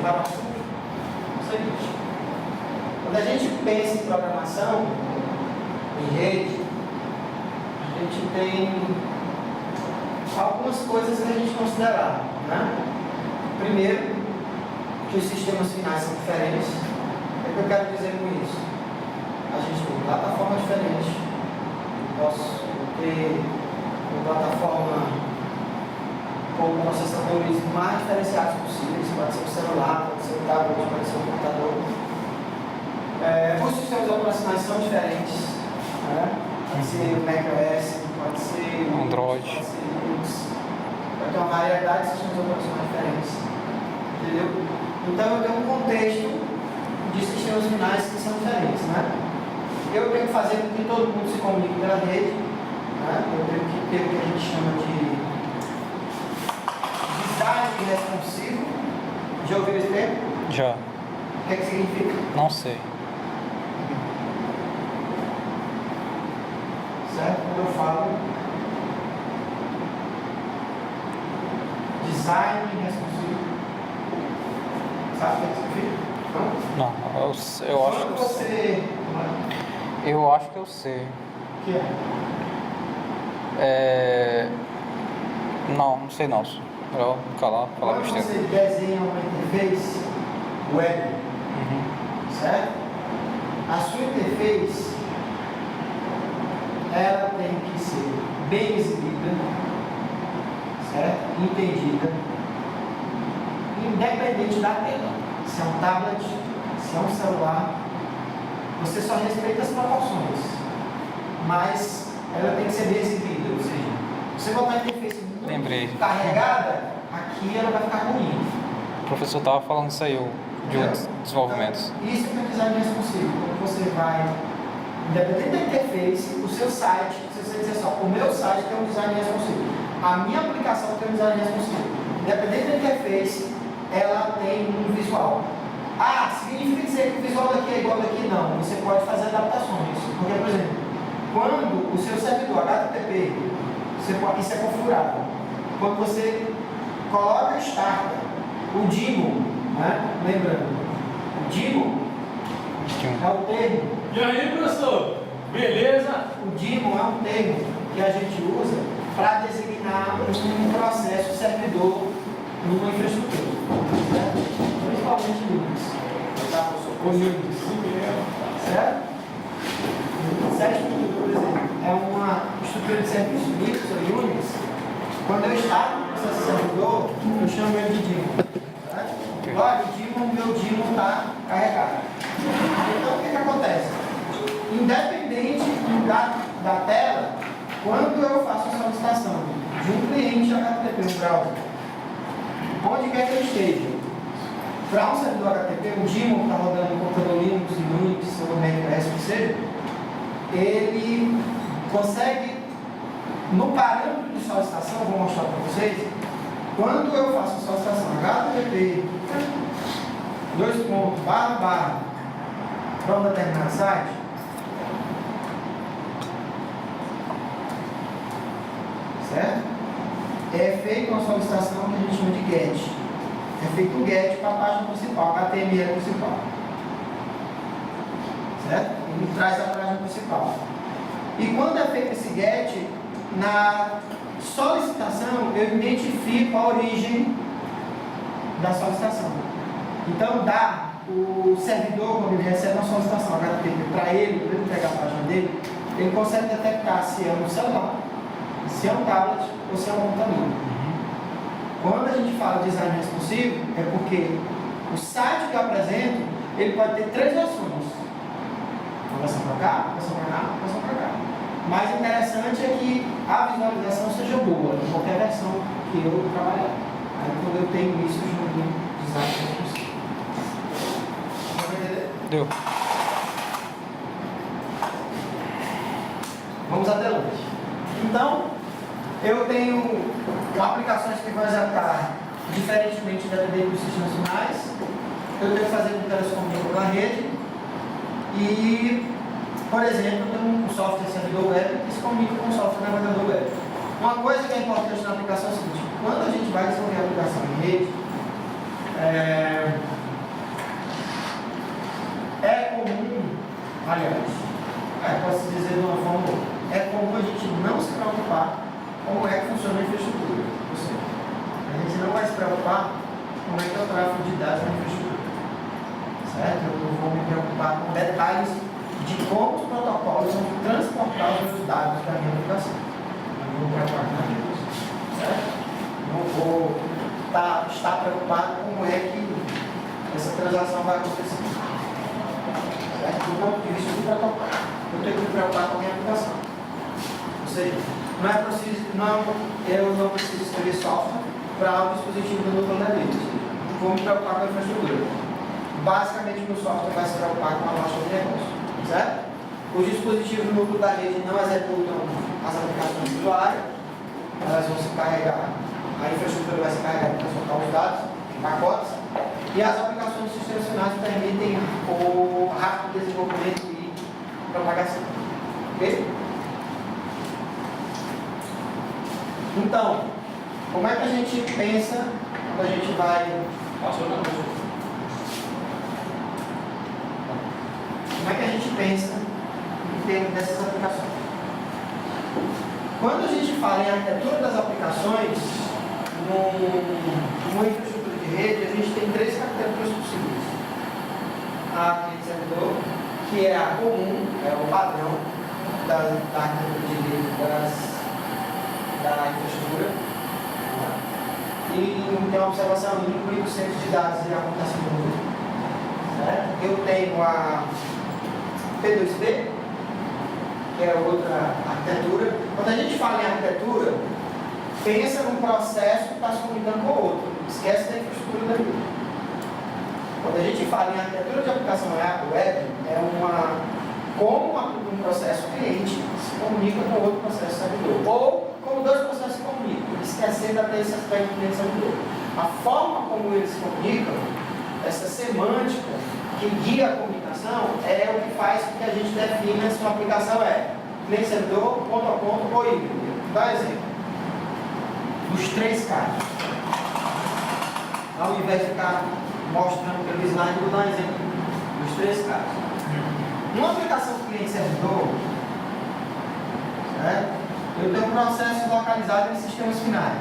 voltar ao assunto? É o seguinte. Quando a gente pensa em programação, em rede, a gente tem algumas coisas que a gente considerar, né? Primeiro, que os sistemas finais são diferentes. O que eu quero dizer com isso? A gente tem plataformas diferentes. Eu posso ter uma plataforma com processadores mais diferenciados possíveis. Pode ser o celular, pode ser o tablet, pode ser o computador. Os sistemas operacionais são diferentes. Né? Pode ser o macOS, pode ser o Android, pode ser o Linux. Pode ter uma variedade de sistemas operacionais diferentes. Entendeu? Então eu tenho um contexto de sistemas finais que são diferentes. Né? Eu tenho que fazer com que todo mundo se comunique pela rede. Né? Eu tenho que ter o que a gente chama de design responsivo. Já ouviu esse termo? já. O que é que significa? Não sei. Certo? Quando eu falo design responsivo, sabe o que é que significa? Não? Não, eu acho que Quando eu sei. você... Eu acho que eu sei. O que é? Não sei não. Melhor calar, falar Quando besteira. você desenha uma interface web, certo? A sua interface, ela tem que ser bem exibida, certo? Entendida, independente da tela. Se é um tablet, se é um celular, você só respeita as proporções, mas ela tem que ser bem exibida, ou seja, você botar a interface muito carregada, aqui ela vai ficar ruim. O professor estava falando isso aí, de desenvolvimento. Então, isso é o design responsivo. Quando você vai, independente da interface, o seu site, se você disser só, o meu site tem um design responsivo, a minha aplicação tem um design responsivo. Independente da interface, ela tem um visual. Significa dizer que o visual daqui é igual daqui? Não. Você pode fazer adaptações. Porque, por exemplo, quando o seu servidor HTTP, isso é configurável. Quando você coloca start, o daemon, né? Lembrando, o daemon é o termo. E aí, professor? Beleza? O daemon é um termo que a gente usa para designar um processo servidor numa infraestrutura. Certo? Principalmente Linux. Tá, professor? Ou Unix. Certo? Se a estrutura, por exemplo, é uma estrutura de serviço Linux ou Unix, quando eu instalo o processo servidor, eu chamo ele de daemon. Olha, meu daemon está carregado. Então, o que acontece? Independente da tela, quando eu faço a solicitação de um cliente HTTP no browser, onde quer que ele esteja, para um servidor HTTP, o daemon que está rodando no computador Linux, Unix ou macOS, que seja, ele consegue, no parâmetro de solicitação, vou mostrar para vocês, quando eu faço a solicitação HTTP, para um determinado site, certo? É feita uma solicitação que a gente chama de GET. É feito um GET para a página principal, HTML principal. Certo? Ele traz a página principal. E quando é feito esse GET, na solicitação eu identifico a origem da solicitação. Então o servidor, quando ele recebe uma solicitação HTTP para ele entregar a página dele, ele consegue detectar se é um celular, se é um tablet ou se é um computador. Quando a gente fala de design responsivo, é porque o site que eu apresento, ele pode ter três versões. Uma versão para cá, uma versão para cá, uma versão para cá. O mais interessante é que a visualização seja boa, em qualquer versão que eu trabalhar. Aí quando eu tenho isso, eu chamo de design responsivo. Deu. Vamos adiante. Então, eu tenho aplicações que vão executar diferentemente dependendo dos sistemas finais. Eu tenho que fazer com telescopio na rede. E, por exemplo, eu tenho um software servidor web que se comunica com o software navegador web. Uma coisa que é importante na aplicação é o seguinte: quando a gente vai desenvolver a aplicação em rede, Aliás, posso dizer de uma forma ou outra. É comum a gente não se preocupar como é que funciona a infraestrutura. Ou seja, a gente não vai se preocupar como é que é o tráfego de dados na infraestrutura. Certo? Eu não vou me preocupar com detalhes de como os protocolos vão transportar os meus dados da minha aplicação. Eu não vou me preocupar com nada disso. Certo? Não vou estar preocupado com como é que essa transação vai acontecer. Certo? Do ponto de vista do protocolo, eu tenho que me preocupar com a minha aplicação. Ou seja, eu não preciso escrever software para o dispositivo do núcleo da rede. Vou me preocupar com a infraestrutura. Basicamente, o meu software vai se preocupar com a lógica de negócio. Certo? Os dispositivos do núcleo da rede não executam as aplicações do usuário, elas vão se carregar, a infraestrutura vai se carregar para transportar os dados, pacotes, e as aplicações institucionais permitem o rápido desenvolvimento e propagação. Ok? Então, como é que a gente pensa quando a gente vai... Como é que a gente pensa em termos dessas aplicações? Quando a gente fala em arquitetura das aplicações, numa infraestrutura de rede, a gente tem três arquiteturas possíveis. A cliente-servidor, que é a comum, é o padrão da arquitetura de rede da infraestrutura. E tem uma observação inclui os centros de dados e a computação de nuvem. Eu tenho a P2P, que é outra arquitetura. Quando a gente fala em arquitetura, pensa num processo que está se comunicando com o outro. Esquece da infraestrutura da rede. Quando a gente fala em arquitetura de aplicação web, como um processo cliente se comunica com outro processo servidor. Ou como dois processos se comunicam, esquecendo até esse aspecto cliente servidor. A forma como eles se comunicam, essa semântica que guia a comunicação, é o que faz com que a gente defina se uma aplicação é cliente servidor, ponto a ponto ou híbrido. Dá um exemplo. Dos três casos. Ao invés de ficar mostrando pelo slide, vou dar um exemplo dos três casos. Numa aplicação cliente-servidor, eu tenho um processo localizado em sistemas finais.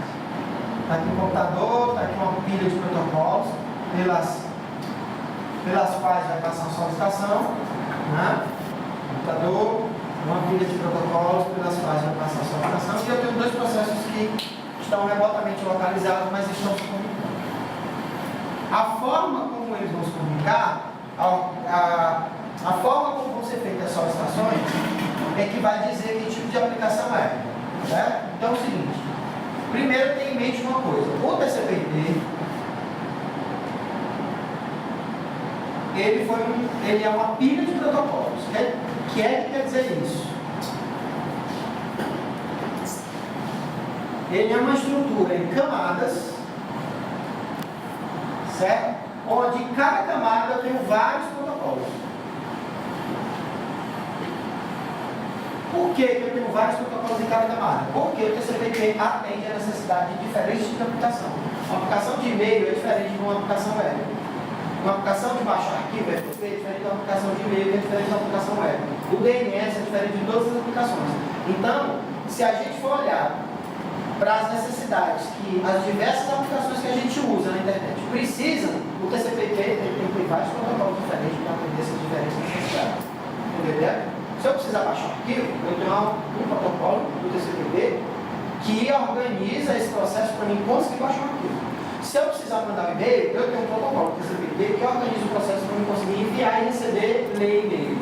Está aqui um computador, está aqui uma pilha de protocolos, pelas quais vai passar uma solicitação. Computador, uma pilha de protocolos, pelas quais vai passar a solicitação. E eu tenho dois processos que estão remotamente localizados, mas estão se comunicando. A forma como eles vão se comunicar, a forma como vão ser feitas as solicitações é que vai dizer que tipo de aplicação é. Certo? Então é o seguinte, primeiro tenha em mente uma coisa, o TCP/IP ele é uma pilha de protocolos. O que quer dizer isso? Ele é uma estrutura em camadas, certo? Onde em cada camada eu tenho vários protocolos. Por que eu tenho vários protocolos em cada camada? Porque o TCP/IP atende a necessidade de diferentes tipos de aplicação. Uma aplicação de e-mail é diferente de uma aplicação web. Uma aplicação de baixar arquivo é diferente de uma aplicação de e-mail, é diferente de uma aplicação web. O DNS é diferente de todas as aplicações. Então, se a gente for olhar para as necessidades que as diversas aplicações que a gente usa na internet precisam, o TCP/IP tem que ter vários protocolos diferentes para atender essas diferentes necessidades. Entendeu? Se eu precisar baixar um arquivo, eu tenho um protocolo do TCP/IP que organiza esse processo para mim conseguir baixar um arquivo. Se eu precisar mandar um e-mail, eu tenho um protocolo do TCP/IP que organiza o processo para mim conseguir enviar e receber, ler e-mails.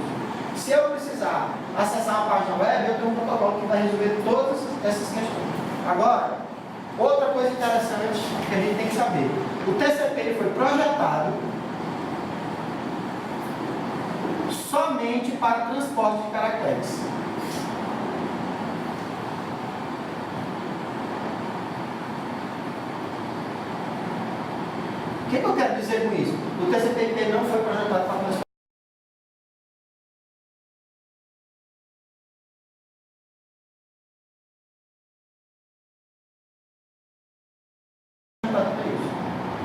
Se eu precisar acessar uma página web, eu tenho um protocolo que vai resolver todas essas questões. Agora, outra coisa interessante que a gente tem que saber. O TCP ele foi projetado somente para transporte de caracteres. O que eu quero dizer com isso? O TCP/IP não foi projetado para transporte.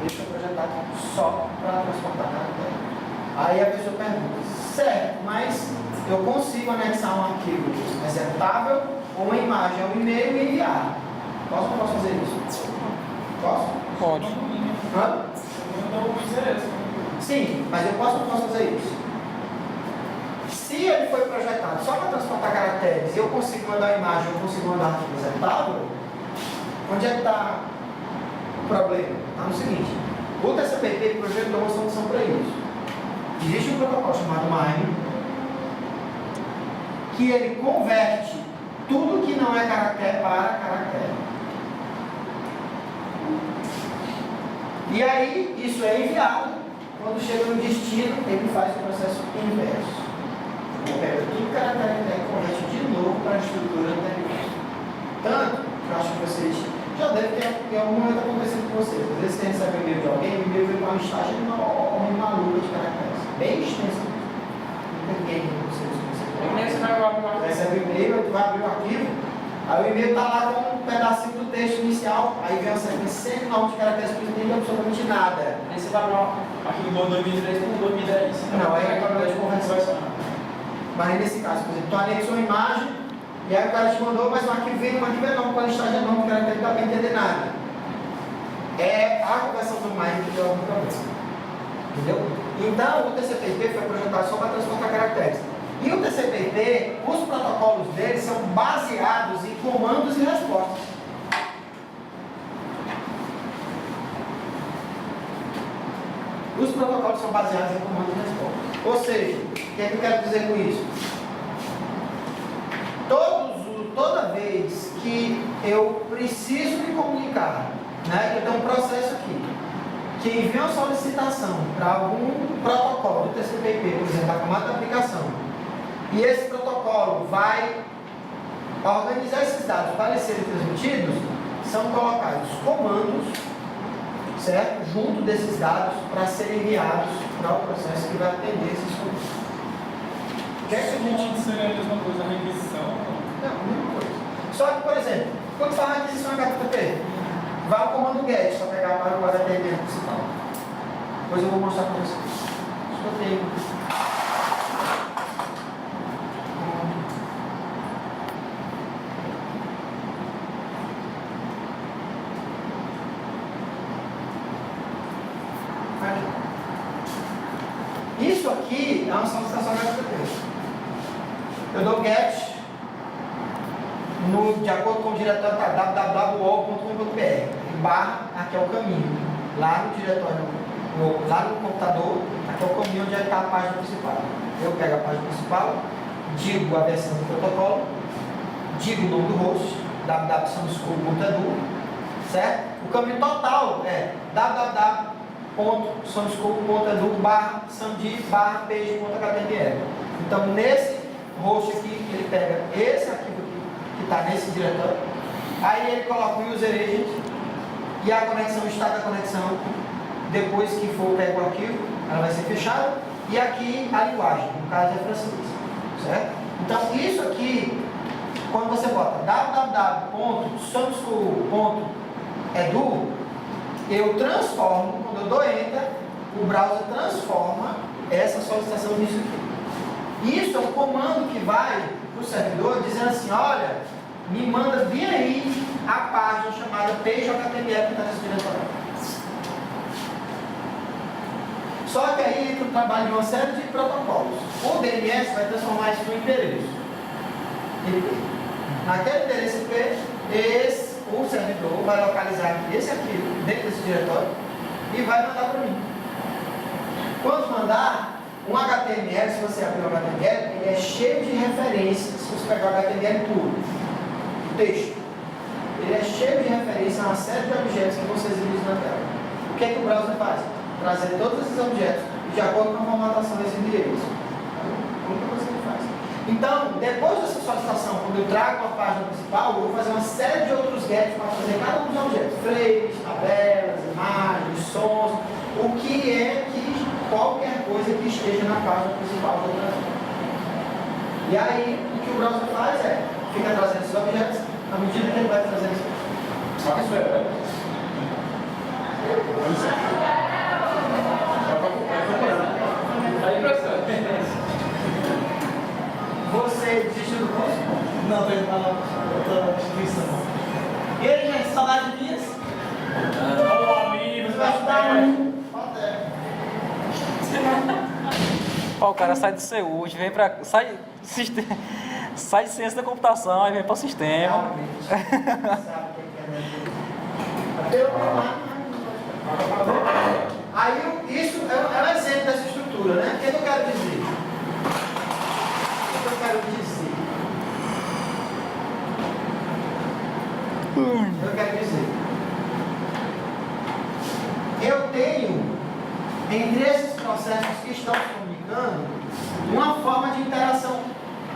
Ele foi projetado só para transportar caracteres. Aí a pessoa pergunta, certo, mas eu consigo anexar um arquivo executável ou uma imagem ao e-mail e enviar. Posso ou não posso fazer isso? Posso? Pode. Hã? Não fizer isso. Sim, mas eu posso ou não posso fazer isso? Se ele foi projetado só para transportar caracteres e eu consigo mandar uma imagem, eu consigo mandar um arquivo executável, onde é que está o problema? Está no seguinte: o TCP/IP projetou uma solução para isso. Existe um protocolo chamado MIME, que ele converte tudo que não é caractere para caractere. E aí, isso é enviado. Quando chega no destino, ele faz o processo inverso. Ele pega tudo caractere e converte de novo para a estrutura anterior. Tanto, eu acho que vocês já devem ter em algum momento acontecido com vocês. Às vezes você recebe um e-mail de alguém, o e-mail vem com uma listagem de uma luva de caracteres. Bem extensa. Ninguém com vocês. Você recebe o e-mail, tu vai abrir o arquivo, aí o e-mail está lá com um pedacinho do texto inicial, aí vem uma sequência sem nome de caracteres que não entende absolutamente nada. Aí você vai abrir aqui do 2003 com 2010. Não, aí é problema de conversão. Mas nesse caso, por exemplo, tu anexou uma imagem, e aí o cara te mandou, mas um arquivo enorme, com a listagem enorme, o cara não está bem entender nada. É a conversão do MIME que deu algum problema. Entendeu? Então, o TCP/IP foi projetado só para transportar caracteres. E o TCP/IP, os protocolos dele são baseados em comandos e respostas. Os protocolos são baseados em comandos e respostas. Ou seja, o que é que eu quero dizer com isso? Toda vez que eu preciso me comunicar, né, eu tenho um processo aqui, que envia uma solicitação para algum protocolo do TCP/IP, por exemplo, a camada da aplicação, e esse protocolo vai organizar esses dados para eles serem transmitidos, são colocados comandos, certo? Junto desses dados para serem enviados para o processo que vai atender esses comandos. O que é que a gente... seria a mesma coisa, a requisição? Não, a mesma coisa. Só que, por exemplo, quando faz a aquisição HTTP, vai o comando GET para pegar para o HTML principal. Depois eu vou mostrar para vocês. Acho que eu tenho. Isso aqui é uma solicitação HTTP. Eu dou GET de acordo com o diretório www.wall.com.br barra, aqui é o caminho. Lá no diretório, lá no computador, aqui é o caminho onde está a página principal. Eu pego a página principal, digo a versão do protocolo, digo o nome do host, www.sunschool.edu, certo? O caminho total é www.sunschool.edu/sandi/page.html. Então, nesse host aqui, ele pega esse arquivo aqui, que está nesse diretório, aí ele coloca o user agent e a conexão, o estado da conexão, depois que for pego o arquivo, ela vai ser fechada, e aqui a linguagem, no caso é francês, certo? Então, isso aqui, quando você bota www.sunschool.edu, eu transformo, quando eu dou enter, o browser transforma essa solicitação nisso aqui. Isso é um comando que vai para o servidor dizendo assim: olha, me manda via aí a página chamada page.html que está nesse diretório. Só que aí entra o trabalho de uma série de protocolos. O DNS vai transformar isso no endereço IP. Naquele endereço IP, o servidor vai localizar esse arquivo dentro desse diretório e vai mandar para mim. Quando mandar, um HTML, se você abrir o HTML, ele é cheio de referências. Se você pegar o HTML puro, o texto, ele é cheio de referências a uma série de objetos que vão ser exibidos na tela. O que é que o browser faz? Trazer todos esses objetos de acordo com a formatação desse endereço. Como que você faz? Então, depois dessa solicitação, quando eu trago a página principal, eu vou fazer uma série de outros gets para fazer cada um dos objetos. Frames, tabelas, imagens, sons, o que é que qualquer coisa que esteja na página principal do browser. E aí, o que o browser faz é, fica trazendo esses objetos, à medida que ele vai trazendo esses objetos. Só que isso é. Aí, professor. Não, tô indo pra outra instituição. E aí, gente, saudade de minhas? Ô, amigo, Você vai estudar muito? Ó, o cara sai do CEUT, vem pra. Sai de ciência da computação, aí vem para o sistema. Realmente. Sabe o que é, né? Aí, isso é um exemplo dessa estrutura, né? O que eu quero dizer? O que eu quero dizer? Eu quero dizer. Eu tenho, entre esses processos que estão se comunicando, uma forma de interação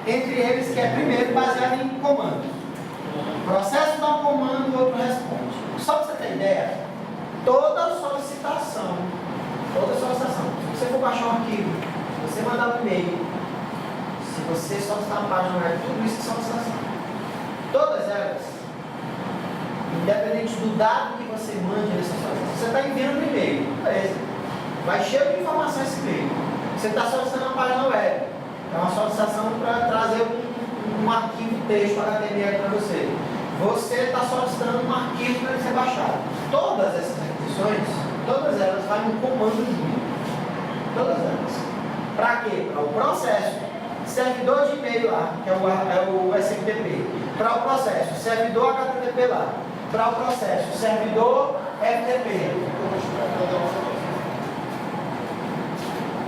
entre eles que é, primeiro, baseada em comando. O processo dá um comando, o outro responde. Só para você ter ideia, toda solicitação, se você for baixar um arquivo, se você mandar um e-mail, se você solicitar uma página web, tudo isso é solicitação. Todas elas, independente do dado que você mande nessa solicitação, você está enviando um e-mail, beleza. Vai cheio de informação esse e-mail. Você está solicitando uma página web, é uma solicitação para trazer um arquivo texto HTML para você. Você está solicitando um arquivo para ser baixado. Todas essas requisições, todas elas vão no comando junto. Todas elas. Para quê? Para o processo. Servidor de e-mail lá, que é o SMTP. Para o processo, servidor HTTP lá. Para o processo, servidor FTP.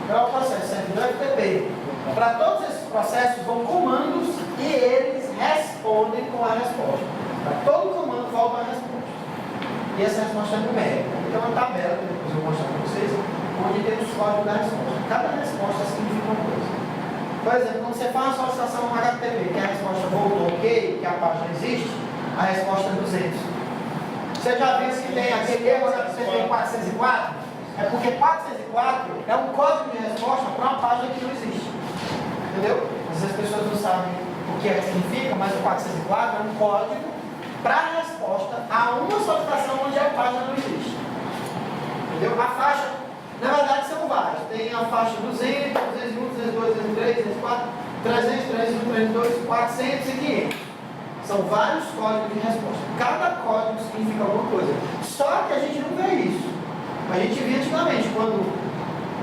Para o processo, servidor FTP. Para todos esses processos vão comandos e eles respondem com a resposta. Para todo comando volta a resposta. E essa resposta é numérica. Tem uma tabela que depois eu vou mostrar para vocês, onde tem os códigos da resposta. Cada resposta significa uma coisa. Por exemplo, quando você faz uma solicitação no HTTP, que a resposta voltou ok, que a página existe, a resposta é 200. Você já viu que tem aquele erro que você tem 404? É porque 404 é um código de resposta para uma página que não existe. Entendeu? Às vezes as pessoas não sabem o que significa, mas o 404 é um código para a resposta a uma solicitação onde a página não existe. Entendeu? A faixa, na verdade, são várias. Tem a faixa 200, 201, 202, 203, 204, 300, 301, 302, 400 e 500. São vários códigos de resposta. Cada código significa alguma coisa. Só que a gente não vê isso. A gente via antigamente, quando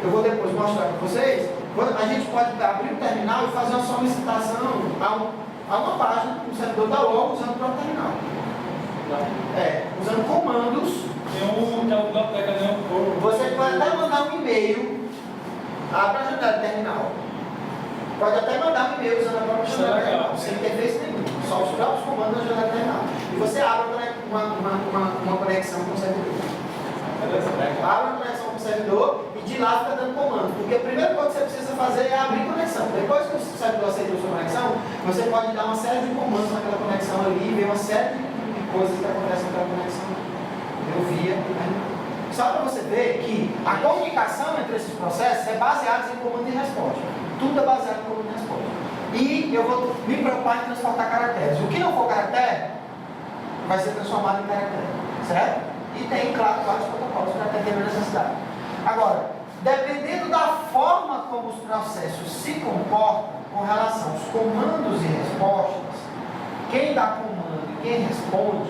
eu vou depois mostrar para vocês, a gente pode abrir o terminal e fazer uma solicitação a uma página no servidor da UOL usando o próprio terminal. Usando comandos. Você pode até mandar um e-mail, abra a janela do terminal. Pode até mandar um e-mail usando a própria janela do terminal, sem interface nenhum. Só os próprios comandos da janela do terminal. E você abre uma conexão com o servidor. Abre uma conexão com o servidor e de lá fica dando comando. Porque a primeira coisa que você precisa fazer é abrir conexão. Depois que o servidor aceitou a sua conexão, você pode dar uma série de comandos naquela conexão ali e ver uma série de coisas que acontecem naquela conexão. Eu via. Só para você ver que a comunicação entre esses processos é baseada em comando e resposta. Tudo é baseado em comando e resposta. E eu vou me preocupar em transportar caracteres. O que não for caractere, vai ser transformado em caractere. Certo? E tem, claro, vários protocolos para atender a necessidade. Agora, dependendo da forma como os processos se comportam com relação aos comandos e respostas, quem dá comando e quem responde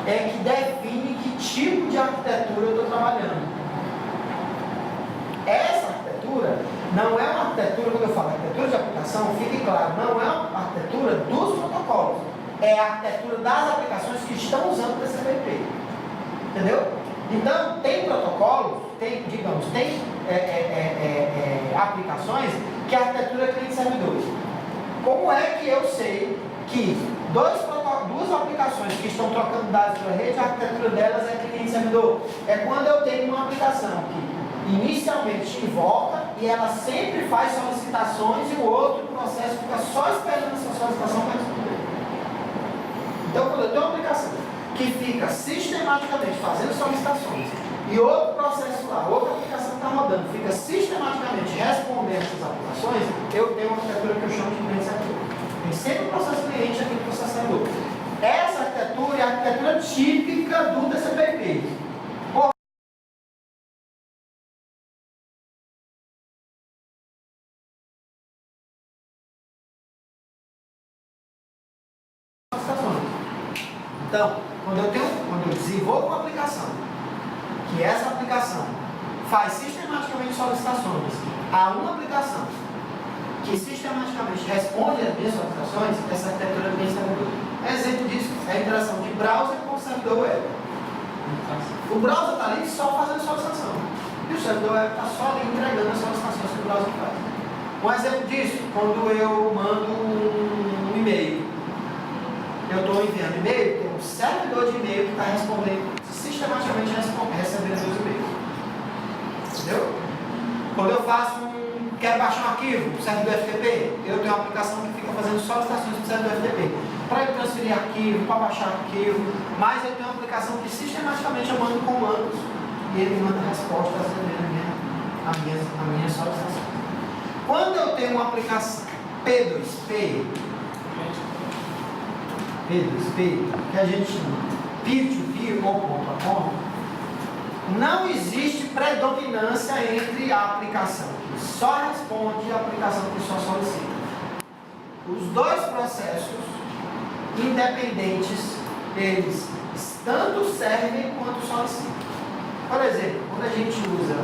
é que define que tipo de arquitetura eu estou trabalhando. Essa arquitetura não é uma arquitetura, quando eu falo arquitetura de aplicação, fique claro, não é uma arquitetura dos protocolos, é a arquitetura das aplicações que estão usando o TCP/IP. Entendeu? Então, tem protocolos, tem aplicações que a arquitetura é cliente-servidor. Como é que eu sei que duas aplicações que estão trocando dados pela rede, a arquitetura delas é cliente-servidor? É quando eu tenho uma aplicação que inicialmente invoca e ela sempre faz solicitações e o outro processo fica só esperando essa solicitação para responder. Então, quando eu tenho uma aplicação que fica sistematicamente fazendo solicitações e outro processo lá, outra aplicação está rodando, fica sistematicamente respondendo essas aplicações, eu tenho uma arquitetura que eu chamo de cliente-servidor. Tem sempre um processo cliente e aquele processo servidor. Essa arquitetura é a arquitetura típica do TCP/IP. Então, quando eu desenvolvo uma aplicação, que essa aplicação faz sistematicamente solicitações a uma aplicação que sistematicamente responde às minhas solicitações, essa arquitetura é bem servidor. Exemplo disso é a interação de browser com o servidor web. O browser está ali só fazendo solicitação. E o servidor web está só ali entregando as solicitações que o browser faz. Um exemplo disso, quando eu mando um e-mail. Eu estou enviando e-mail, tem um servidor de e-mail que está respondendo, sistematicamente recebendo meus e-mails. Entendeu? Quando eu quero baixar um arquivo, servidor FTP, eu tenho uma aplicação que fica fazendo solicitações do servidor FTP. Para eu transferir arquivo, para baixar arquivo, mas eu tenho uma aplicação que sistematicamente eu mando comandos e ele me manda respostas a minha solicitação. Quando eu tenho uma aplicação P2P, que a gente chama peer-to-peer ou ponto a ponto, não existe predominância entre a aplicação que só responde e a aplicação que só solicita. Os dois processos independentes, eles tanto servem quanto solicitam. Por exemplo, quando a gente usa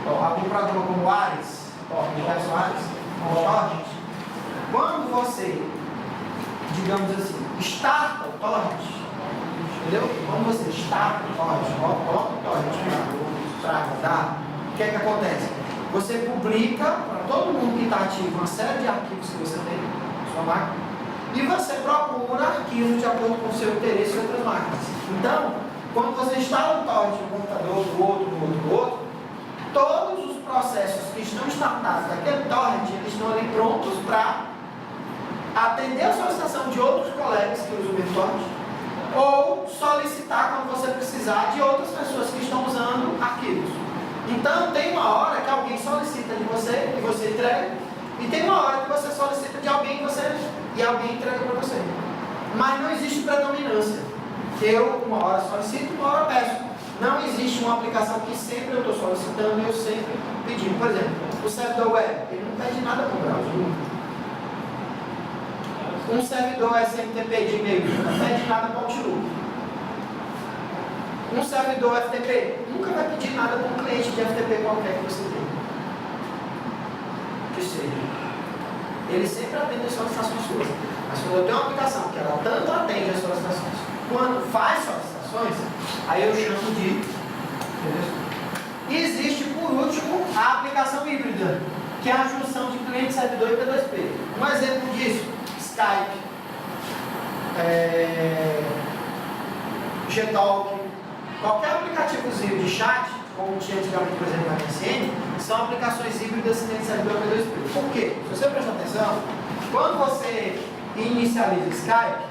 algum programa como o Ares, quando você, digamos assim, starta o torrent, entendeu? Quando você starta o torrent, coloca o torrent para rodar, o que é que acontece? Você publica para todo mundo que está ativo uma série de arquivos que você tem na sua máquina e você procura arquivos de acordo com o seu interesse em outras máquinas. Então, quando você instala um torrent no computador, do outro, todos os processos que estão startados daquele torrent, eles estão ali prontos para atender a solicitação de outros colegas que usam o mesmo torrent, ou solicitar quando você precisar de outras pessoas que estão usando arquivos. Então tem uma hora que alguém solicita de você e você entrega, e tem uma hora que você solicita de alguém e alguém entrega para você. Mas não existe predominância. Eu uma hora solicito, uma hora peço. Não existe uma aplicação que sempre eu estou solicitando e eu sempre pedindo. Por exemplo, o servidor web, ele não pede nada para o browser. Um servidor SMTP de e-mail não pede nada para o Outlook. Um servidor FTP nunca vai pedir nada para um cliente de FTP qualquer que você tenha. Que seja. Ele sempre atende as solicitações suas. Mas quando eu tenho uma aplicação que ela tanto atende as solicitações, quando faz solicitações, aí eu chamo de... E existe, por último, a aplicação híbrida, que é a junção de cliente-servidor e P2P. Um exemplo disso, Skype, Gtalk, qualquer aplicativozinho de chat, como tinha antigamente, por exemplo, na MSN, são aplicações híbridas cliente-servidor e P2P. Por quê? Se você prestar atenção, quando você inicializa o Skype,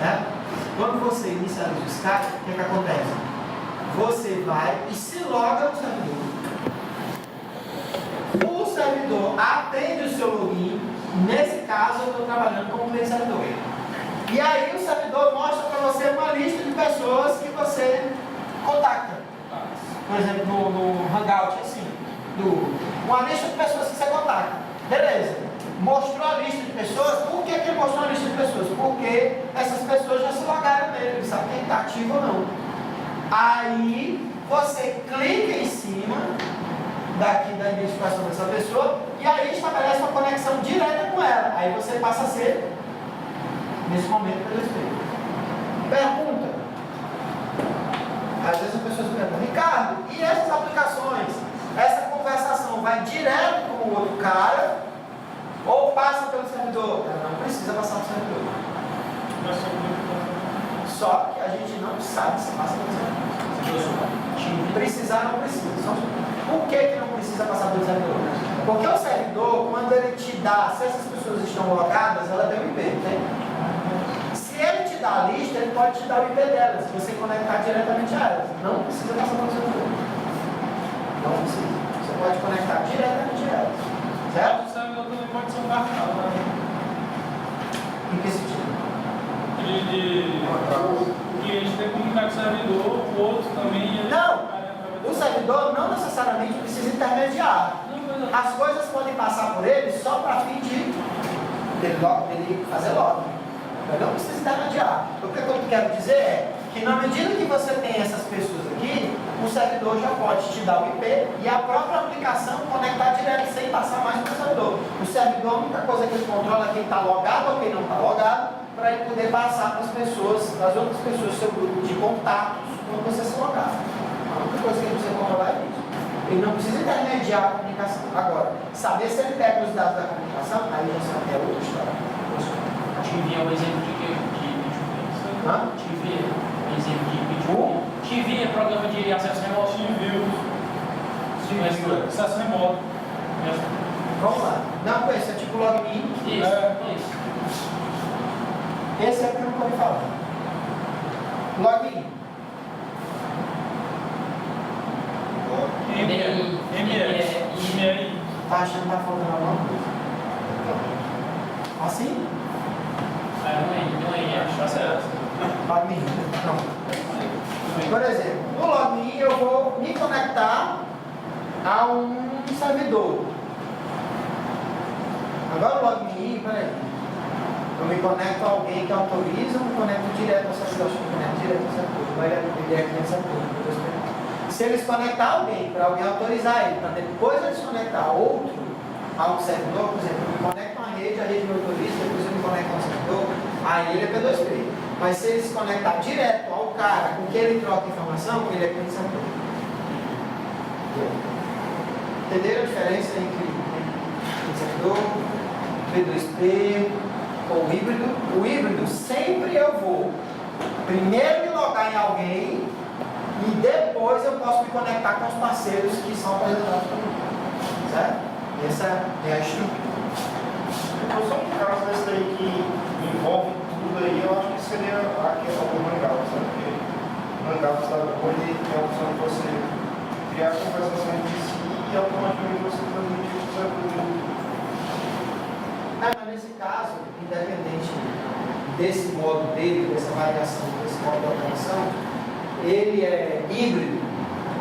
certo? Quando você inicializa o Skype, o que acontece? Você vai e se loga no servidor. O servidor atende o seu login. Nesse caso, eu estou trabalhando como cliente-servidor. E aí o servidor mostra para você uma lista de pessoas que você contacta. Por exemplo, no Hangout, assim, uma lista de pessoas que você contacta. Beleza. Mostrou a lista de pessoas. Por que ele mostrou a lista de pessoas? Porque essas pessoas já se logaram nele, ele sabe quem está ativo ou não. Aí você clica em cima daqui da identificação dessa pessoa e aí estabelece uma conexão direta com ela. Aí você passa a ser, nesse momento, P2P. Pergunta. Às vezes as pessoas perguntam, Ricardo, e essas aplicações? Essa conversação vai direto com o outro cara ou passa pelo servidor? Ela não precisa passar pelo servidor. Só que a gente não sabe se passa pelo servidor. Precisar não precisa. Por que não precisa passar pelo servidor? Porque o servidor, quando ele te dá, se essas pessoas estão logadas, ela tem um IP, tem? Se ele te dá a lista, ele pode te dar o IP delas, se você conectar diretamente a elas. Não precisa passar pelo servidor. Não precisa. Você pode conectar diretamente a elas. Certo? O servidor também pode ser um cartão, né? Em que sentido? O cliente tem que comunicar com o servidor, o outro também. Não! O servidor não necessariamente precisa intermediar. As coisas podem passar por ele só para fim de dele fazer login. Eu não preciso intermediar. O que eu quero dizer é que na medida que você tem essas pessoas aqui, o servidor já pode te dar o IP e a própria aplicação conectar direto sem passar mais para o servidor. O servidor, a única coisa que ele controla é quem está logado ou quem não está logado, para ele poder passar para as pessoas, para as outras pessoas, seu grupo de contatos, quando você se logar. A única coisa que ele precisa controlar é isso. Ele não precisa intermediar a comunicação. Agora, saber se ele pega os dados da comunicação, aí já sabe, é outra história. TV é um exemplo de quê? De vídeo. Hã? TV é um exemplo de vídeo. TV é programa de acesso remoto. Acesso remoto. Vamos lá. Não, esse é tipo login. Isso. Esse é o que eu não pode falar. Login. MI. Tá achando que tá faltando alguma coisa? Assim? Não é, acho que é. Login. Não. Por exemplo, no login eu vou me conectar a um servidor. Agora o login, peraí. Eu me conecto a alguém que autoriza ou me conecto direto ao servidor? Acho que me conecto direto ao servidor. Vai direto ao servidor. Se eles conectar alguém, para alguém autorizar ele, para depois eles conectar outro a um servidor, por exemplo, eu me conecto a uma rede, a rede me autoriza, depois eu me conecto a um servidor, aí ele é P2P. Mas se ele se conectar direto ao cara com quem ele troca informação, ele é cliente servidor. Entenderam a diferença entre servidor, P2P ou híbrido? O híbrido sempre eu vou primeiro me logar em alguém e depois eu posso me conectar com os parceiros que são apresentados por mim. Certo? Essa é a estrutura. Então, só um caso desse aí que envolve tudo aí, eu acho que seria a questão do Hangout, sabe? Porque o Hangout pode ter a opção de você criar conversação entre si e automaticamente você transmitir o seu produto. Mas nesse caso, independente desse modo dele, dessa variação, desse modo de operação, ele é híbrido.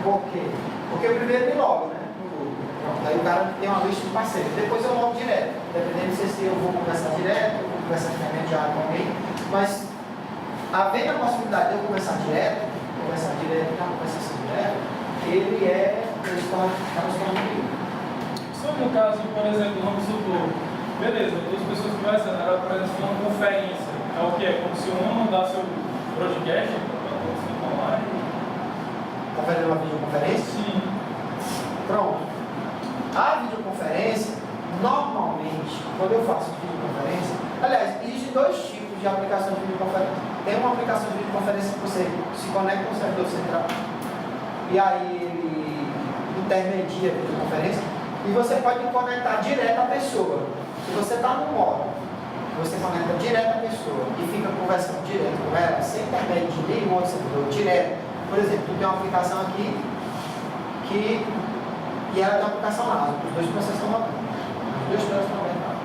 Por quê? Porque eu primeiro me logo, né? No Google. Pronto, aí o cara tem uma lista de parceiros. Depois eu logo direto. Dependendo se eu vou conversar direto, ou vou conversar intermediário com alguém. Mas, havendo a possibilidade de eu conversar direto na conversação direta, ele é híbrido. Só no caso, por exemplo, vamos supor, beleza, duas pessoas conversando, era por exemplo uma conferência. É o que? É como se um mandasse o broadcast para todos que estão lá. Está fazendo uma videoconferência? Sim. Pronto. A videoconferência, normalmente, quando eu faço videoconferência, aliás, existem dois tipos de aplicação de videoconferência. Tem uma aplicação de videoconferência que você se conecta com o servidor central e aí ele intermedia a videoconferência e você pode conectar direto à pessoa. Se você está no modo, você conecta direto à pessoa e fica conversando direto com ela, sem intermédio de nenhum outro servidor, direto. Por exemplo, tu tem uma aplicação aqui e ela tem uma aplicação lá, os dois processos estão rodando, os dois processos estão rodando.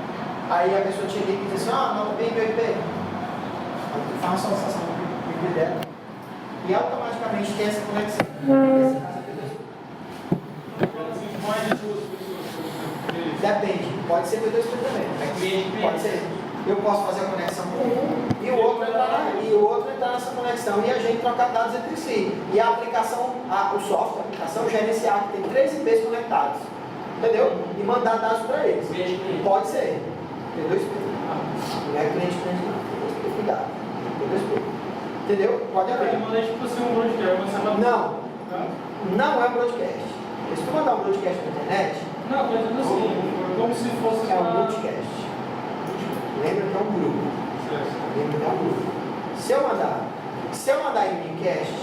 Aí a pessoa te liga e diz assim, nota bem meu IP. Aí tu faz uma solicitação do IP dela e automaticamente tem essa conexão. Nesse caso aqui, Mais de duas pessoas. depende, pode ser P2P também. Pode ser. Eu posso fazer a conexão com um e o outro entrar nessa conexão e a gente trocar dados entre si. E a aplicação, o software, a aplicação gerenciar que tem 3 IPs conectados. Entendeu? E mandar dados para eles. Pode ser. P2P. Não é cliente, não. Cuidado. P2P. Entendeu? Pode haver. Eu mandei tipo assim um broadcast, você manda. Não é um broadcast. Se tu mandar um broadcast na internet, Não, mas assim, como se fosse é um uma... broadcast. Lembra que é um grupo. Lembra que é um grupo. Se eu mandar em Unicast,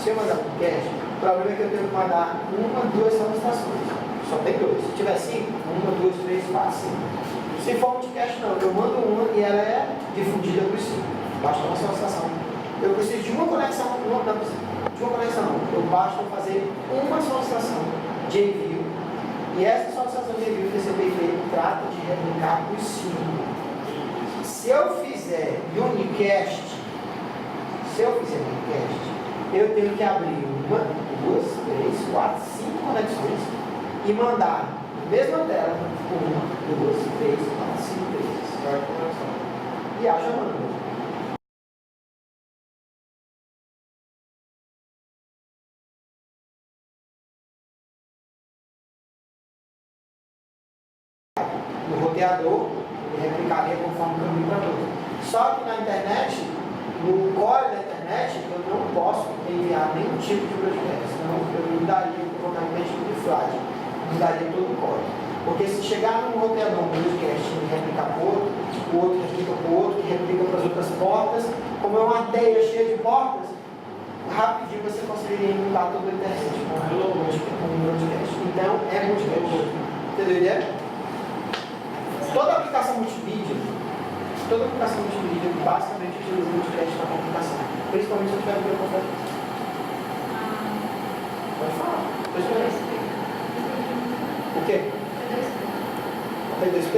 o problema é que eu tenho que mandar 1, 2 solicitações. Só tem 2. Se tiver 5, 1, 2, 3, 4, 5. Se for um Unicast, não. Eu mando uma e ela é difundida por 5. Basta uma solicitação. Eu preciso de uma conexão. Basta fazer uma solicitação de envio. E essa solicitação de envio que esse IP trata de replicar por 5. Se eu fizer unicast, eu tenho que abrir 1, 2, 3, 4, 5 conexões e mandar na mesma tela 1, 2, 3, 4, 5 vezes. E haja manda. criador e replicaria conforme o caminho para todo. Só que na internet, no core da internet, eu não posso enviar nenhum tipo de broadcast, senão eu mudaria totalmente de flag, mudaria todo o core. Porque se chegar num roteador, um broadcast e replicar para o outro replica para o outro, que replica para as outras portas, como é uma teia cheia de portas, rapidinho você conseguiria mudar toda a internet com um broadcast. Então, é multicast. Entendeu a ideia? Toda aplicação multimídia, basicamente utiliza o multicast na comunicação. Principalmente se eu tiver vídeo conferência. Pode falar. O quê? P2P?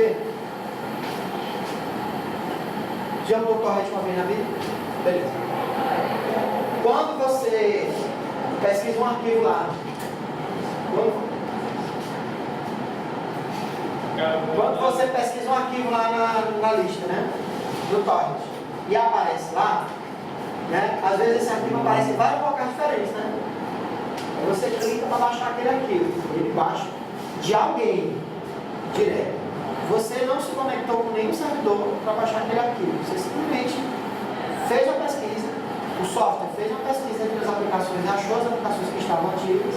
Já usou torrent uma vez na vida? Beleza. Quando você pesquisa um arquivo lá, quando você pesquisa um arquivo lá na lista, né? Do torrent, e aparece lá, né? Às vezes esse arquivo aparece em vários locais diferentes, né? Aí você clica para baixar aquele arquivo, ele baixa de alguém direto. Você não se conectou com nenhum servidor para baixar aquele arquivo. Você simplesmente fez a pesquisa, o software fez uma pesquisa entre as aplicações, achou as aplicações que estavam ativas,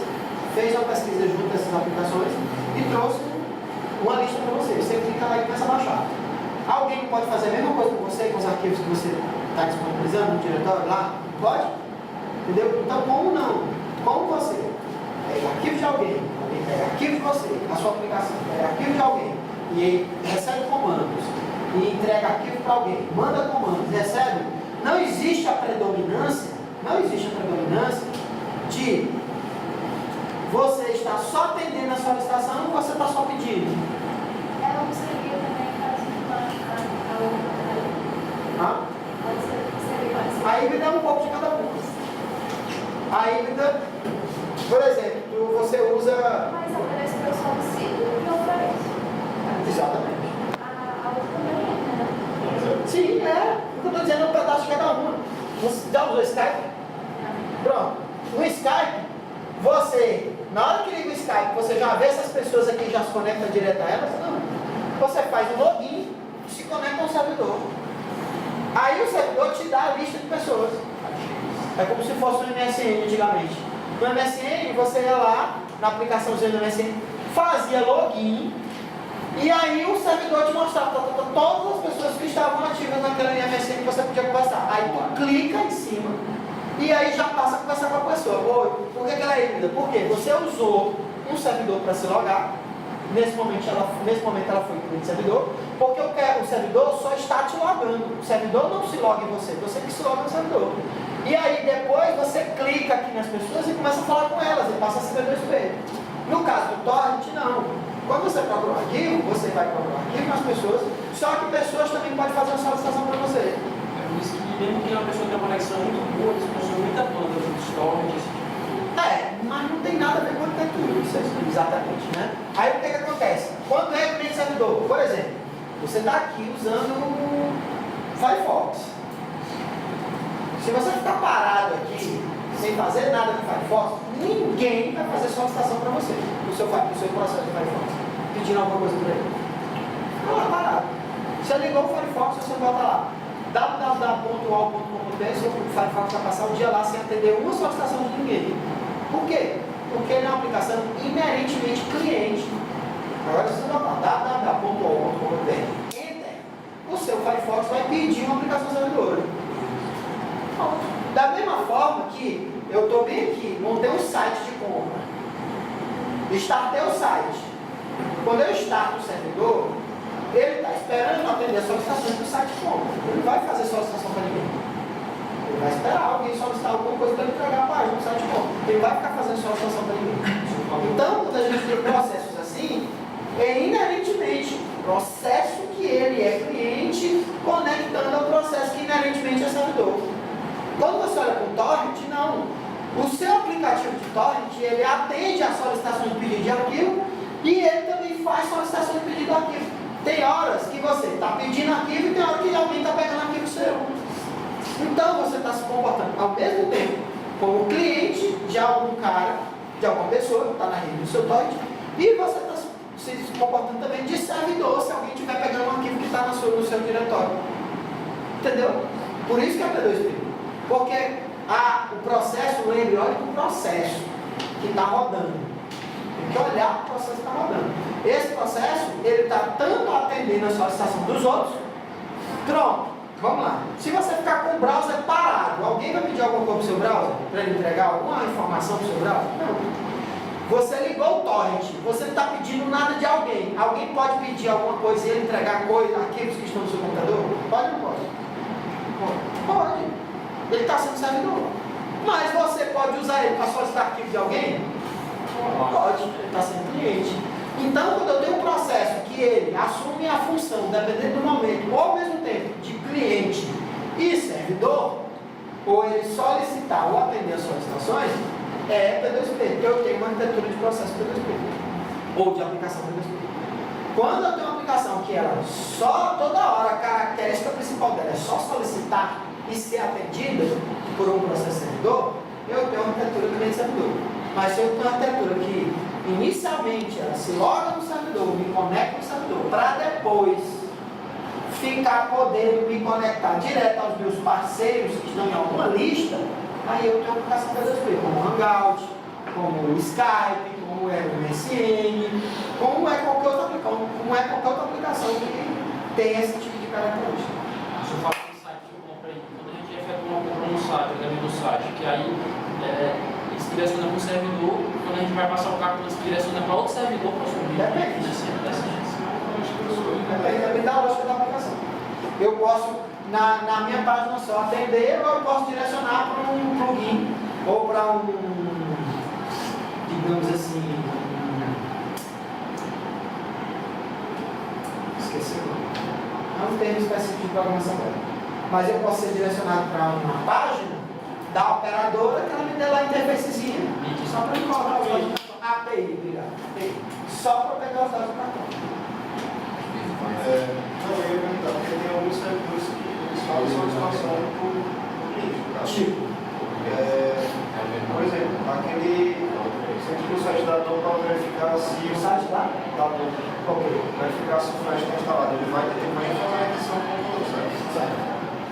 fez uma pesquisa junto a essas aplicações e trouxe uma lista para você. Você clica lá e começa a baixar. Alguém pode fazer a mesma coisa com você, com os arquivos que você está disponibilizando no diretório lá? Pode? Entendeu? Então, como não? Como você pega arquivo de alguém pega arquivo de você, a sua aplicação, pega arquivo de alguém, e recebe comandos, e entrega arquivo para alguém, manda comandos, recebe, não existe a predominância de você estar só atendendo a solicitação e você está só pedindo. Ela conseguiu também fazer Ah? A híbrida é um pouco de cada um. A híbrida, por exemplo, você usa... Mas aparece que eu solicito e ofereço. Exatamente. A outra também, né? Sim, é. O que eu estou dizendo é um pedaço de cada uma. Você já usou Skype? Pronto. No Skype, você, na hora que liga o Skype, você já vê essas pessoas aqui já se conectam direto a elas? Não. Você faz um login e se conecta ao servidor. Aí o servidor te dá a lista de pessoas. É como se fosse um MSN antigamente. No MSN, você ia lá, na aplicaçãozinha do MSN, fazia login, e aí o servidor te mostrava todas as pessoas que estavam ativas naquele MSN que você podia conversar. Aí tu clica em cima, e aí já passa a conversar com a pessoa. Oi, por que ela é híbrida? Por quê? Você usou um servidor para se logar, nesse momento ela foi cliente servidor, porque o servidor só está te logando. O servidor não se loga em você que se loga no servidor. E aí depois você clica aqui nas pessoas e começa a falar com elas, e passa a ser P2P. No caso do torrent, não. Quando você procura um arquivo, você vai procurar um arquivo nas pessoas, só que pessoas também podem fazer uma solicitação para você. É por isso que mesmo que uma pessoa tenha uma conexão muito boa, eles consomem muita banda, muito storage, esse tipo de coisa. Mas não tem nada a ver com arquitetura, isso exatamente, né? Aí o que acontece? Quando é cliente servidor, por exemplo, você está aqui usando o Firefox. Se você ficar parado aqui, sem fazer nada no Firefox, ninguém vai fazer solicitação para você, no seu processo de Firefox, pedindo alguma coisa para ele. Fica lá parado. Você ligou o Firefox, você volta lá. www.ol.com.br, o Firefox vai passar o dia lá sem atender uma solicitação de ninguém. Por quê? Porque ele é uma aplicação inerentemente cliente. Agora você vai lá, www.ol.com.br, enter, o seu Firefox vai pedir uma aplicação servidora. Da mesma forma que eu estou bem aqui, montei um site de compra, startei o site. Quando eu starto o servidor, ele está esperando atender as solicitações do site de compra. Ele não vai fazer solicitação para ninguém. Ele vai esperar alguém solicitar alguma coisa para ele entregar a página do site de compra. Ele vai ficar fazendo solicitação para ninguém. Então, quando a gente tem processos assim, é inerentemente processo que ele é cliente conectando ao processo que inerentemente é servidor. Quando você olha para o torrent, não. O seu aplicativo de torrent, ele atende a solicitação de pedido de arquivo e ele também faz solicitação de pedido de arquivo. Tem horas que você está pedindo arquivo e tem horas que alguém está pegando arquivo seu. Então você está se comportando ao mesmo tempo como cliente de algum cara, de alguma pessoa que está na rede do seu torrent, e você está se comportando também de servidor se alguém estiver pegando um arquivo que está no seu diretório. Entendeu? Por isso que é P2P. Porque o processo, lembre, olha o processo que está rodando. Tem que olhar para o processo que está rodando. Esse processo, ele está tanto atendendo a solicitação dos outros. Pronto, vamos lá. Se você ficar com o browser parado, alguém vai pedir alguma coisa para o seu browser? Para ele entregar alguma informação para o seu browser? Não. Você ligou o torrent, você não está pedindo nada de alguém. Alguém pode pedir alguma coisa e ele entregar arquivos que estão no seu computador? Pode ou não pode? Pode. Ele está sendo servidor. Mas você pode usar ele para solicitar arquivos de alguém? Pode. Ele está sendo cliente. Então, quando eu tenho um processo que ele assume a função, dependendo do momento, ou ao mesmo tempo, de cliente e servidor, ou ele solicitar ou atender as solicitações, é P2P, porque eu tenho uma arquitetura de processo P2P, ou de aplicação P2P. Quando eu tenho uma aplicação que ela só, toda hora, a característica principal dela é só solicitar e ser atendida por um processo servidor, eu tenho uma arquitetura também de servidor. Mas se eu tenho uma arquitetura que, inicialmente, ela se loga no servidor, me conecta no servidor, para depois ficar podendo me conectar direto aos meus parceiros que estão em alguma lista, aí eu tenho uma aplicação P2P, como o Hangout, como o Skype, como é o MSN, como é qualquer outra aplicação que tem esse tipo de característica. Se eu falar em site que eu comprei, quando a gente efetua uma compra no site, dentro do site, que aí ele se direciona para o servidor, quando a gente vai passar o carro, ele se direciona para outro servidor para subir. Depende. Depende da lógica da aplicação. Eu posso, na minha página só, atender, ou eu posso direcionar para um plugin, ou para um, digamos assim, esqueci o nome. É um termo específico de programação web. Mas eu posso ser direcionado para uma página da operadora que ela me dê lá a interfacezinha, só para me colocar os dados na API, obrigado. API. Só para pegar os dados para cá. Não, eu ia perguntar, porque tem alguns servidores que eles fazem solicitação por cliente, no caso. Tipo, por exemplo, aquele sempre que o site da Adobe para verificar se o site lá? da Adobe, verificar se o flash está instalado, ele vai fazer a edição com o certo?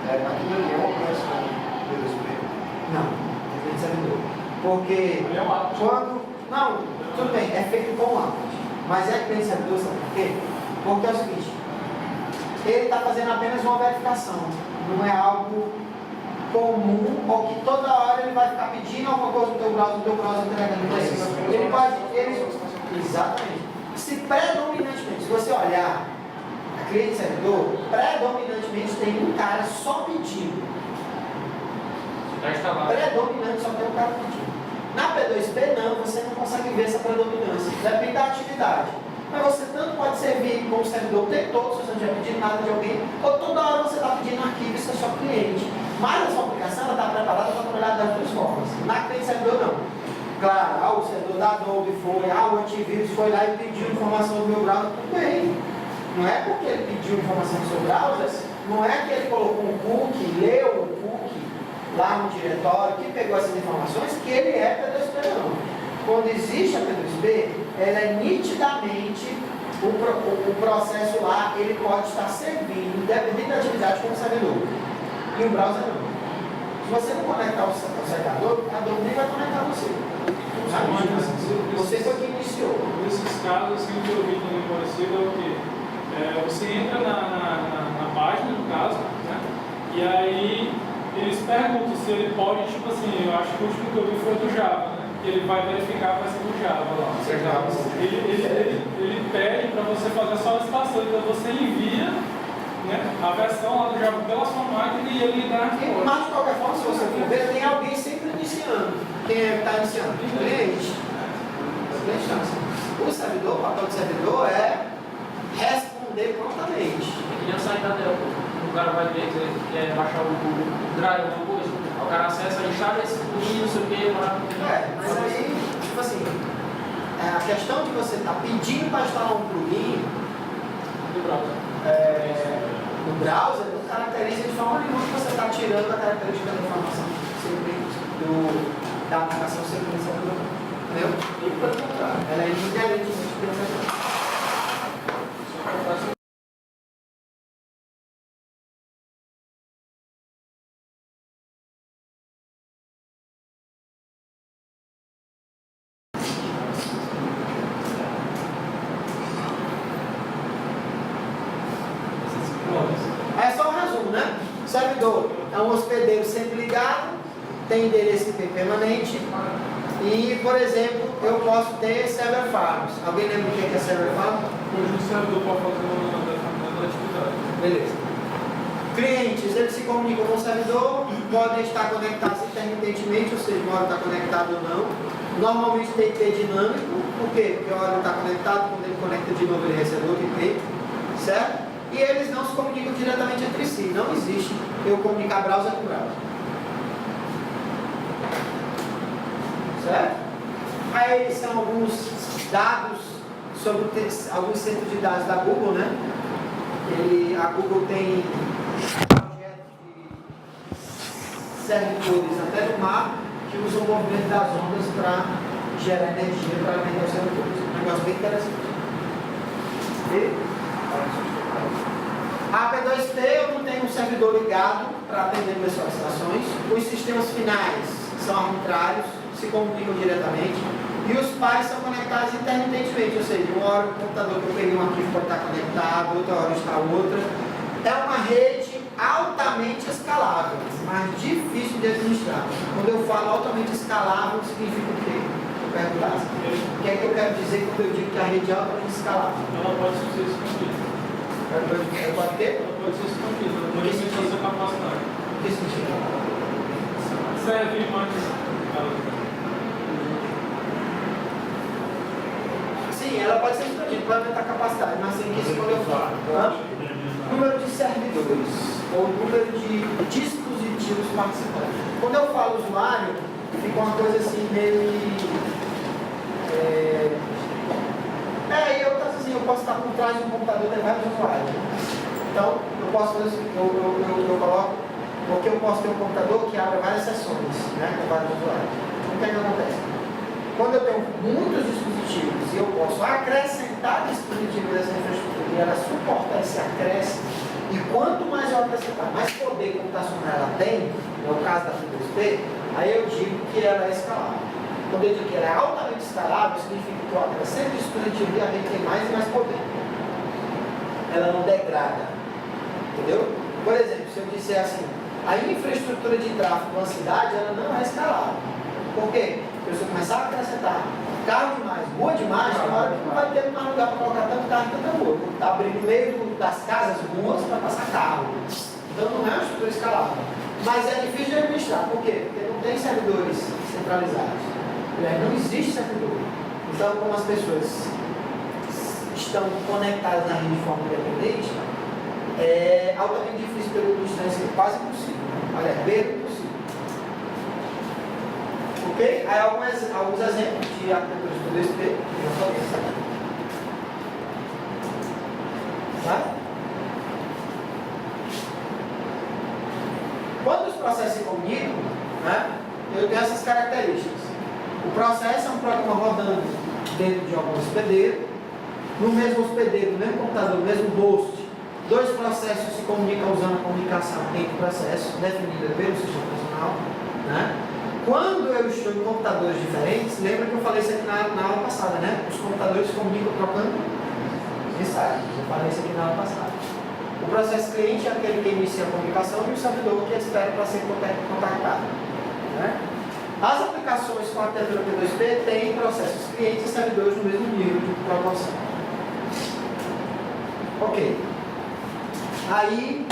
Aquilo ali é uma conexão P2P? Não, é de servidor. Porque quando. Não, tudo bem, é feito com Applet. Mas é cliente servidor, sabe por quê? Porque é o seguinte, ele está fazendo apenas uma verificação, não é algo comum, ou que toda hora ele vai ficar pedindo alguma coisa do teu browser entregando para ele. Ele pode. Exatamente. Se predominantemente, se você olhar a cliente servidor, predominantemente tem um cara só pedindo. Está instalado. Predominante só tem um cara pedindo. Na P2P não, você não consegue ver essa predominância. Depende da atividade. Mas você tanto pode servir como servidor o tempo todo, se você não estiver pedindo nada de alguém, ou toda hora você está pedindo arquivo e você é só cliente. Mas a sua aplicação está preparada para trabalhar das duas formas. Na cliente servidor não. Claro, o servidor da Adobe foi, o antivírus foi lá e pediu informação do meu browser, tudo bem. Não é porque ele pediu informação do seu browser, não é que ele colocou um cookie, leu o cookie lá no diretório, que pegou essas informações, que ele é P2P não. Quando existe a P2P, ela é nitidamente, o processo lá, ele pode estar servindo, independente da atividade, como servidor. E o browser não. Se você não conectar o servidor, a Adobe nem vai conectar você. Você foi quem iniciou. Nesses casos, assim, o que eu vi também parecido é o quê? Você entra na página, no caso, né? E aí eles perguntam se ele pode, tipo assim, eu acho que o último que eu vi foi do Java, né? Que ele vai verificar para ser do Java lá. Ele pede para você fazer a solicitação, então você envia, né, a versão lá do Java pela sua máquina e ele dá aqui. Mas de qualquer forma, se você for ver, tem alguém sempre iniciando. Quem é que está iniciando? O cliente. O servidor, o papel do servidor é responder prontamente. É que nem o site da Dell. O cara vai ver que ele quer baixar o drive, alguma coisa. O cara acessa, instala esse plugin, não sei o que, mas aí, tipo assim, a questão de você estar pedindo para instalar um plugin do browser. No browser não caracteriza de forma nenhuma que você está tirando a característica da informação da aplicação segura, entendeu? E pelo contrário, ela é independentemente do servidor é um hospedeiro sempre ligado, tem endereço IP permanente e, por exemplo, eu posso ter server farms. Alguém lembra o que é server farm? Hoje o servidor pode fazer uma determinada atividade. Beleza. Clientes, eles se comunicam com o servidor, podem estar conectados intermitentemente, ou seja, uma hora está conectado ou não. Normalmente tem IP dinâmico, por quê? Porque a hora está conectado, quando ele conecta de novo ele recebe outro IP, certo? E eles não se comunicam diretamente entre si, não existe eu comunicar browser com browser. Certo? Aí são alguns dados sobre alguns centros de dados da Google, né? A Google tem projetos de servidores até no mar que usam o movimento das ondas para gerar energia para alimentar os servidores. Um negócio bem interessante. A P2P eu não tenho um servidor ligado para atender minhas solicitações. Os sistemas finais são arbitrários, se comunicam diretamente. E os pares são conectados intermitentemente, ou seja, uma hora o computador que eu peguei um arquivo pode estar conectado, outra hora está outra. É uma rede altamente escalável, mas difícil de administrar. Quando eu falo altamente escalável, significa o quê? Eu perguntasse. O que é que eu quero dizer quando eu digo que a rede é altamente escalável? Ela pode ser expandida. Pode ter? Ela pode ser expandida. Ela pode ser essa capacidade. O que significa? Serve mais. Sim, ela pode ser expandida, pode aumentar a capacidade, mas assim, isso quando eu falo. Número de servidores, ou número de dispositivos participantes. Quando eu falo usuário, fica uma coisa assim meio. Eu posso estar por trás de um computador de vários usuários. Então, eu posso fazer assim, eu coloco, porque eu posso ter um computador que abre várias sessões, né, com vários usuários. O que é que acontece? Quando eu tenho muitos dispositivos e eu posso acrescentar dispositivos dessa infraestrutura e ela suportar esse acréscimo, e quanto mais eu acrescentar, mais poder computacional ela tem, no caso da P2P, aí eu digo que ela é escalável. Quando eu digo que ela é altamente escalável, significa que eu acrescento dispositivo e a rede tem mais e mais poder. Ela não degrada. Entendeu? Por exemplo, se eu disser assim, a infraestrutura de tráfego de uma cidade, ela não é escalável. Por quê? Porque se eu começar a acrescentar carro demais, rua demais, tem uma hora que não vai ter mais lugar para colocar tanto carro e tanta rua. Está abrindo no meio das casas, ruas, para passar carro. Então não é uma estrutura escalável. Mas é difícil de administrar. Por quê? Porque não tem servidores centralizados. Não existe servidor. Então, como as pessoas estão conectadas na rede de forma independente, é altamente difícil pelo distância, quase impossível. Olha, é bem impossível. Ok? Aí alguns exemplos de arquiteturas do DSP que eu falei. Tá? Quando os processos se comunicam, né, eu tenho essas características. O processo é um programa rodando dentro de algum hospedeiro, no mesmo hospedeiro, no mesmo computador, no mesmo host. Dois processos se comunicam usando a comunicação entre processos, definida pelo sistema operacional. Né? Quando eu estou em computadores diferentes, lembra que eu falei isso aqui na aula passada, né? Os computadores se comunicam trocando mensagens. Eu falei isso aqui na aula passada. O processo cliente é aquele que inicia a comunicação e o servidor que espera para ser contactado. Né? As aplicações com a arquitetura P2P têm processos clientes e servidores no mesmo nível de proporção. Ok. Aí